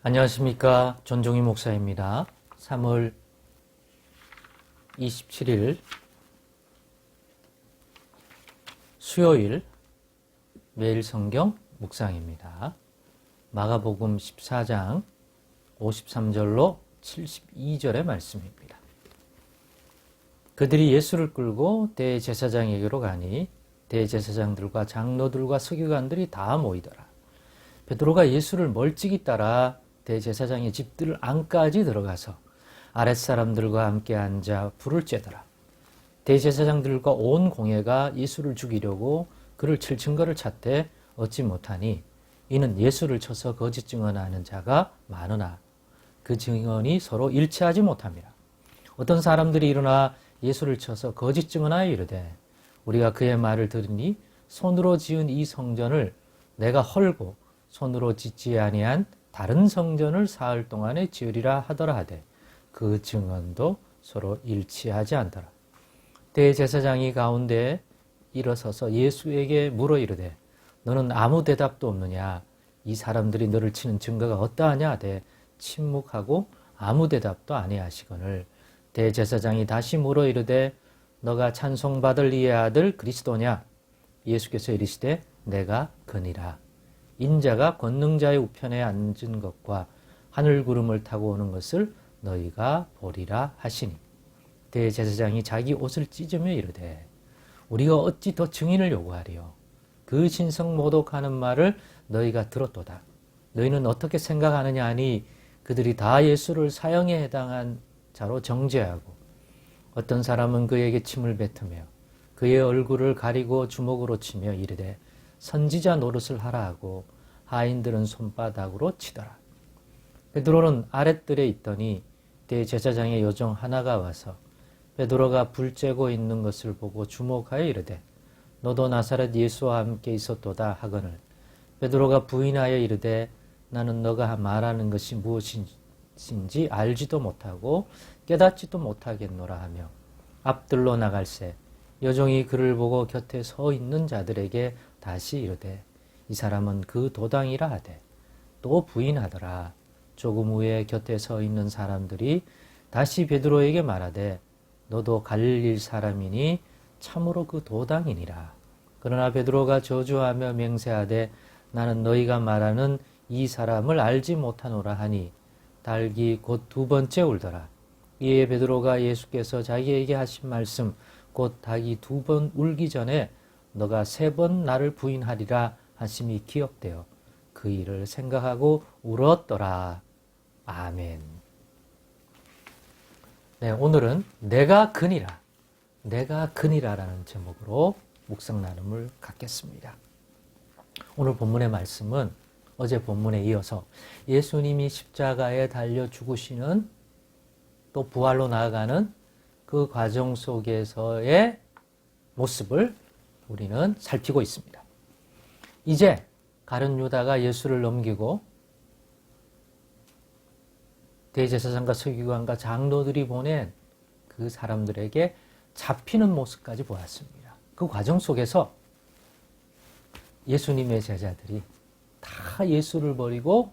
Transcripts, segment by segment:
안녕하십니까. 전종희 목사입니다. 3월 27일 수요일 매일 성경 묵상입니다. 마가복음 14장 53절로 72절의 말씀입니다. 그들이 예수를 끌고 대제사장에게로 가니 대제사장들과 장로들과 서기관들이 다 모이더라. 베드로가 예수를 멀찍이 따라 대제사장의 집들 안까지 들어가서 아랫사람들과 함께 앉아 불을 쬐더라. 대제사장들과 온 공회가 예수를 죽이려고 그를 칠 증거를 찾되 얻지 못하니 이는 예수를 쳐서 거짓 증언하는 자가 많으나 그 증언이 서로 일치하지 못함이라. 어떤 사람들이 일어나 예수를 쳐서 거짓 증언하여 이르되 우리가 그의 말을 들으니 손으로 지은 이 성전을 내가 헐고 손으로 짓지 아니한 다른 성전을 사흘 동안에 지으리라 하더라 하되 그 증언도 서로 일치하지 않더라. 대제사장이 가운데 일어서서 예수에게 물어 이르되 너는 아무 대답도 없느냐? 이 사람들이 너를 치는 증거가 어떠하냐 하되 침묵하고 아무 대답도 아니하시거늘 대제사장이 다시 물어 이르되 너가 찬송받을 이의 아들 그리스도냐? 예수께서 이르시되 내가 그니라. 인자가 권능자의 우편에 앉은 것과 하늘 구름을 타고 오는 것을 너희가 보리라 하시니 대제사장이 자기 옷을 찢으며 이르되 우리가 어찌 더 증인을 요구하리요? 그 신성 모독하는 말을 너희가 들었도다. 너희는 어떻게 생각하느냐 하니 그들이 다 예수를 사형에 해당한 자로 정죄하고 어떤 사람은 그에게 침을 뱉으며 그의 얼굴을 가리고 주먹으로 치며 이르되 선지자 노릇을 하라 하고 하인들은 손바닥으로 치더라. 베드로는 아랫뜰에 있더니 대제사장의 요정 하나가 와서 베드로가 불 쬐고 있는 것을 보고 주목하여 이르되 너도 나사렛 예수와 함께 있었도다 하거늘 베드로가 부인하여 이르되 나는 너가 말하는 것이 무엇인지 알지도 못하고 깨닫지도 못하겠노라 하며 앞뜰로 나갈새 여종이 그를 보고 곁에 서 있는 자들에게 다시 이르되 이 사람은 그 도당이라 하되 또 부인하더라. 조금 후에 곁에 서 있는 사람들이 다시 베드로에게 말하되 너도 갈릴 사람이니 참으로 그 도당이니라. 그러나 베드로가 저주하며 맹세하되 나는 너희가 말하는 이 사람을 알지 못하노라 하니 닭이 곧 두 번째 울더라. 이에 베드로가 예수께서 자기에게 하신 말씀 곧 닭이 두 번 울기 전에 너가 세 번 나를 부인하리라 하심이 기억되어 그 일을 생각하고 울었더라. 아멘. 네, 오늘은 내가 그니라, 내가 그니라라는 제목으로 묵상 나눔을 갖겠습니다. 오늘 본문의 말씀은 어제 본문에 이어서 예수님이 십자가에 달려 죽으시는 또 부활로 나아가는 그 과정 속에서의 모습을 우리는 살피고 있습니다. 이제 가룟 유다가 예수를 넘기고 대제사장과 서기관과 장로들이 보낸 그 사람들에게 잡히는 모습까지 보았습니다. 그 과정 속에서 예수님의 제자들이 다 예수를 버리고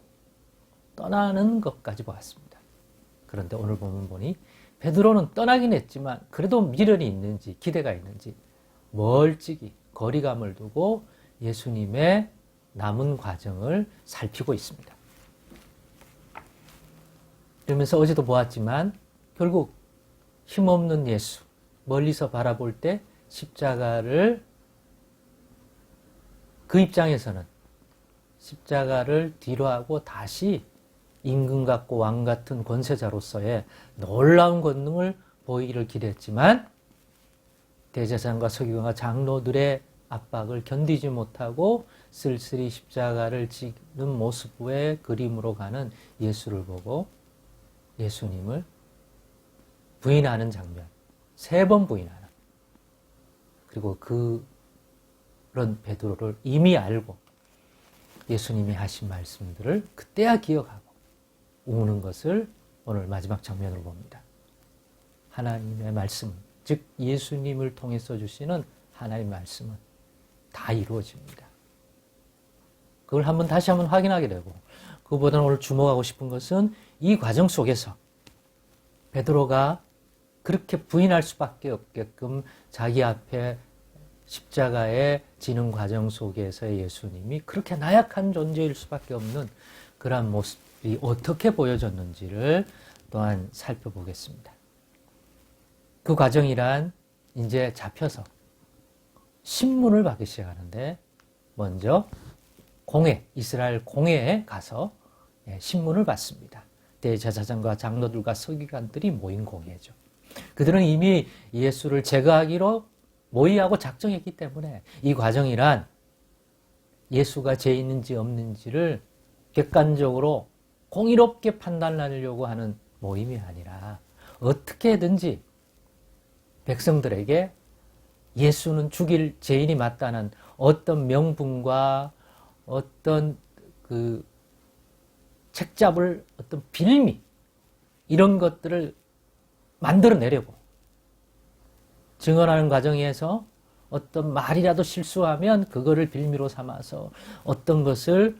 떠나는 것까지 보았습니다. 그런데 오늘 보면 보니 베드로는 떠나긴 했지만 그래도 미련이 있는지 기대가 있는지 멀찍이 거리감을 두고 예수님의 남은 과정을 살피고 있습니다. 그러면서 어제도 보았지만 결국 힘없는 예수, 멀리서 바라볼 때 십자가를 그 입장에서는 십자가를 뒤로하고 다시 임금 같고 왕 같은 권세자로서의 놀라운 권능을 보이기를 기대했지만 대제사장과 서기관과 장로들의 압박을 견디지 못하고 쓸쓸히 십자가를 지는 모습의 그림으로 가는 예수를 보고 예수님을 부인하는 장면, 3번 부인하는, 그리고 그런 베드로를 이미 알고 예수님이 하신 말씀들을 그때야 기억하고 우는 것을 오늘 마지막 장면으로 봅니다. 하나님의 말씀, 즉 예수님을 통해서 주시는 하나님의 말씀은 다 이루어집니다. 그걸 다시 한번 확인하게 되고 그보다는 오늘 주목하고 싶은 것은 이 과정 속에서 베드로가 그렇게 부인할 수밖에 없게끔 자기 앞에 십자가에 지는 과정 속에서의 예수님이 그렇게 나약한 존재일 수밖에 없는 그러한 모습이 어떻게 보여졌는지를 또한 살펴보겠습니다. 그 과정이란 이제 잡혀서 신문을 받기 시작하는데 먼저 이스라엘 공회에 가서 신문을 받습니다. 대제사장과 장로들과 서기관들이 모인 공회죠. 그들은 이미 예수를 제거하기로 모의하고 작정했기 때문에 이 과정이란 예수가 죄 있는지 없는지를 객관적으로 공의롭게 판단하려고 하는 모임이 아니라 어떻게든지 백성들에게 예수는 죽일 죄인이 맞다는 어떤 명분과 어떤 그 책잡을 어떤 빌미 이런 것들을 만들어내려고 증언하는 과정에서 어떤 말이라도 실수하면 그거를 빌미로 삼아서 어떤 것을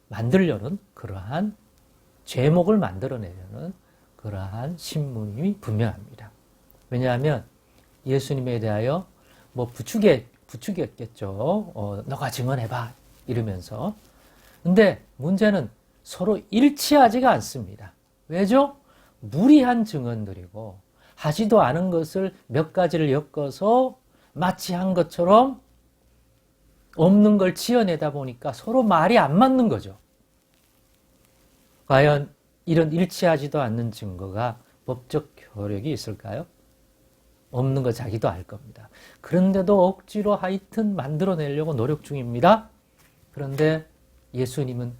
만들려는 그러한 죄목을 만들어내려는 그러한 신문이 분명합니다. 왜냐하면 예수님에 대하여 뭐 부추겼겠죠. 너가 증언해봐 이러면서. 근데 문제는 서로 일치하지가 않습니다. 왜죠? 무리한 증언들이고 하지도 않은 것을 몇 가지를 엮어서 마치 한 것처럼 없는 걸 지어내다 보니까 서로 말이 안 맞는 거죠. 과연 이런 일치하지도 않는 증거가 법적 효력이 있을까요? 없는 거 자기도 알 겁니다. 그런데도 억지로 하여튼 만들어내려고 노력 중입니다. 그런데 예수님은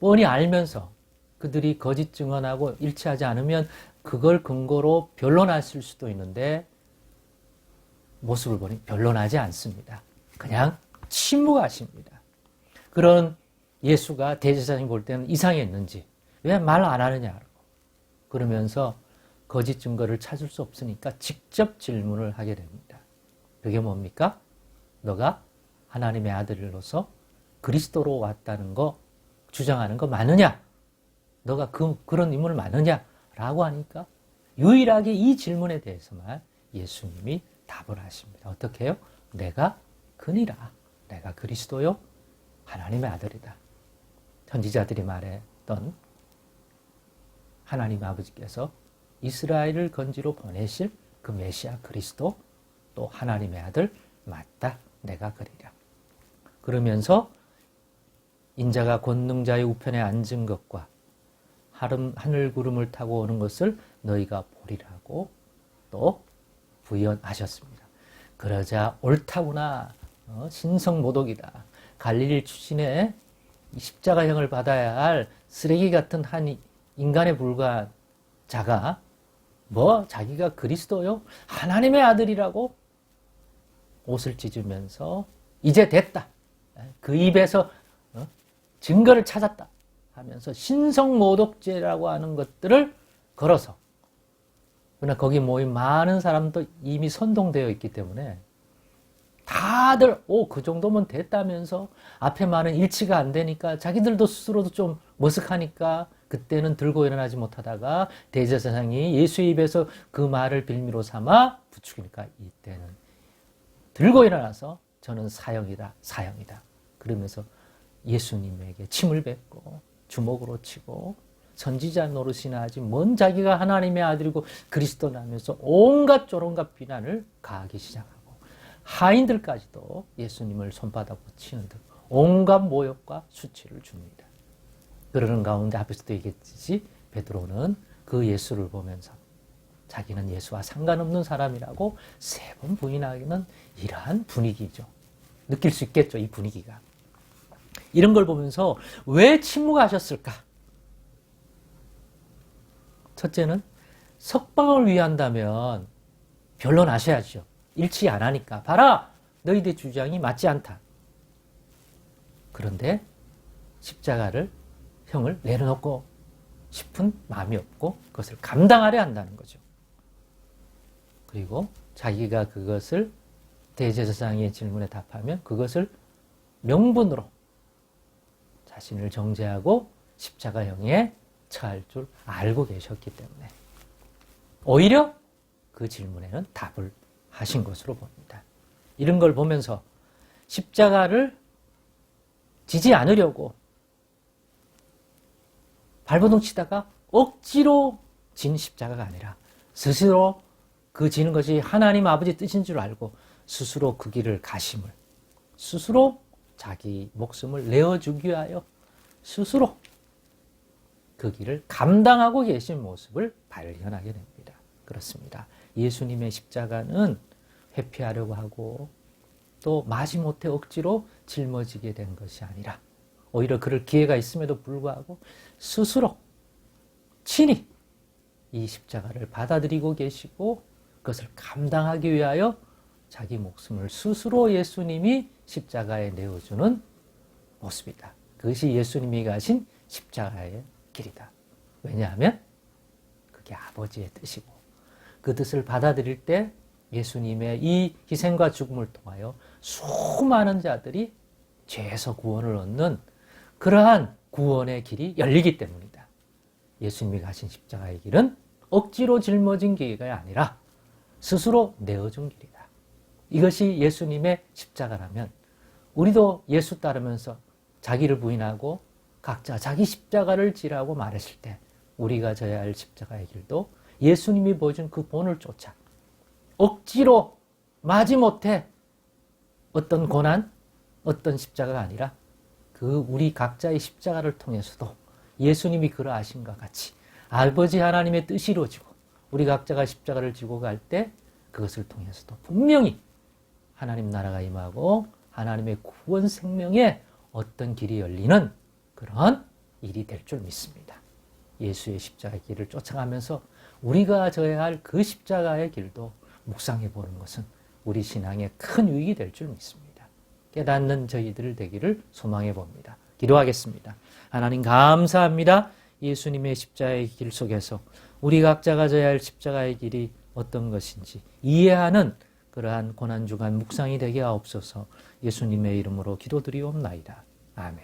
뻔히 알면서 그들이 거짓 증언하고 일치하지 않으면 그걸 근거로 변론하실 수도 있는데 모습을 보니 변론하지 않습니다. 그냥 침묵하십니다. 그런 예수가 대제사장이 볼 때는 이상했는지 왜 말 안 하느냐고 그러면서 거짓 증거를 찾을 수 없으니까 직접 질문을 하게 됩니다. 그게 뭡니까? 너가 하나님의 아들로서 그리스도로 왔다는 거 주장하는 거 맞느냐? 너가 그런 인물을 맞느냐? 라고 하니까 유일하게 이 질문에 대해서만 예수님이 답을 하십니다. 어떻게 해요? 내가 그니라. 내가 그리스도요. 하나님의 아들이다. 선지자들이 말했던 하나님 아버지께서 이스라엘을 건지로 보내실 그 메시아 그리스도 또 하나님의 아들 맞다. 내가 그리라. 그러면서 인자가 권능자의 우편에 앉은 것과 하늘 구름을 타고 오는 것을 너희가 보리라고 또 부연하셨습니다. 그러자 옳다구나. 신성모독이다. 갈릴리 출신의 십자가형을 받아야 할 쓰레기 같은 한 인간에 불과한 자가 자기가 그리스도요? 하나님의 아들이라고 옷을 찢으면서 이제 됐다. 그 입에서 증거를 찾았다 하면서 신성모독죄라고 하는 것들을 걸어서 그러나 거기 모인 많은 사람도 이미 선동되어 있기 때문에 다들 그 정도면 됐다면서 앞에 말은 일치가 안 되니까 자기들도 스스로도 좀 머쓱하니까 그때는 들고 일어나지 못하다가 대제사장이 예수의 입에서 그 말을 빌미로 삼아 부추기니까 이때는 들고 일어나서 저는 사형이다. 그러면서 예수님에게 침을 뱉고 주먹으로 치고 선지자 노릇이나 하지 뭔 자기가 하나님의 아들이고 그리스도라면서 온갖 조롱과 비난을 가하기 시작하고 하인들까지도 예수님을 손바닥으로 치는 등 온갖 모욕과 수치를 줍니다. 그러는 가운데 앞에서도 얘기했듯이 베드로는 그 예수를 보면서 자기는 예수와 상관없는 사람이라고 3번 부인하기는 이러한 분위기죠. 느낄 수 있겠죠, 이 분위기가. 이런 걸 보면서 왜 침묵하셨을까? 첫째는 석방을 위한다면 변론하셔야죠. 일치 안 하니까. 봐라! 너희들 주장이 맞지 않다. 그런데 십자가를 형을 내려놓고 싶은 마음이 없고 그것을 감당하려 한다는 거죠. 그리고 자기가 그것을 대제사장의 질문에 답하면 그것을 명분으로 자신을 정죄하고 십자가형에 처할 줄 알고 계셨기 때문에 오히려 그 질문에는 답을 하신 것으로 봅니다. 이런 걸 보면서 십자가를 지지 않으려고 발버둥 치다가 억지로 진 십자가가 아니라 스스로 그 지는 것이 하나님 아버지 뜻인 줄 알고 스스로 그 길을 가심을, 스스로 자기 목숨을 내어주기 위하여 스스로 그 길을 감당하고 계신 모습을 발견하게 됩니다. 그렇습니다. 예수님의 십자가는 회피하려고 하고 또 마지못해 억지로 짊어지게 된 것이 아니라 오히려 그럴 기회가 있음에도 불구하고 스스로 친히 이 십자가를 받아들이고 계시고 그것을 감당하기 위하여 자기 목숨을 스스로 예수님이 십자가에 내어주는 모습이다. 그것이 예수님이 가신 십자가의 길이다. 왜냐하면 그게 아버지의 뜻이고 그 뜻을 받아들일 때 예수님의 이 희생과 죽음을 통하여 수많은 자들이 죄에서 구원을 얻는 그러한 구원의 길이 열리기 때문이다. 예수님이 가신 십자가의 길은 억지로 짊어진 길이 아니라 스스로 내어준 길이다. 이것이 예수님의 십자가라면 우리도 예수 따르면서 자기를 부인하고 각자 자기 십자가를 지라고 말했을 때 우리가 져야 할 십자가의 길도 예수님이 보여준 그 본을 쫓아 억지로 마지못해 어떤 고난, 어떤 십자가가 아니라 그 우리 각자의 십자가를 통해서도 예수님이 그러하신 것 같이 아버지 하나님의 뜻이 이루어지고 우리 각자가 십자가를 지고 갈 때 그것을 통해서도 분명히 하나님 나라가 임하고 하나님의 구원 생명에 어떤 길이 열리는 그런 일이 될 줄 믿습니다. 예수의 십자가의 길을 쫓아가면서 우리가 져야 할 그 십자가의 길도 묵상해 보는 것은 우리 신앙에 큰 유익이 될 줄 믿습니다. 깨닫는 저희들 되기를 소망해 봅니다. 기도하겠습니다. 하나님 감사합니다. 예수님의 십자가의 길 속에서 우리 각자가 져야 할 십자가의 길이 어떤 것인지 이해하는 그러한 고난주간 묵상이 되게 하옵소서. 예수님의 이름으로 기도드리옵나이다. 아멘.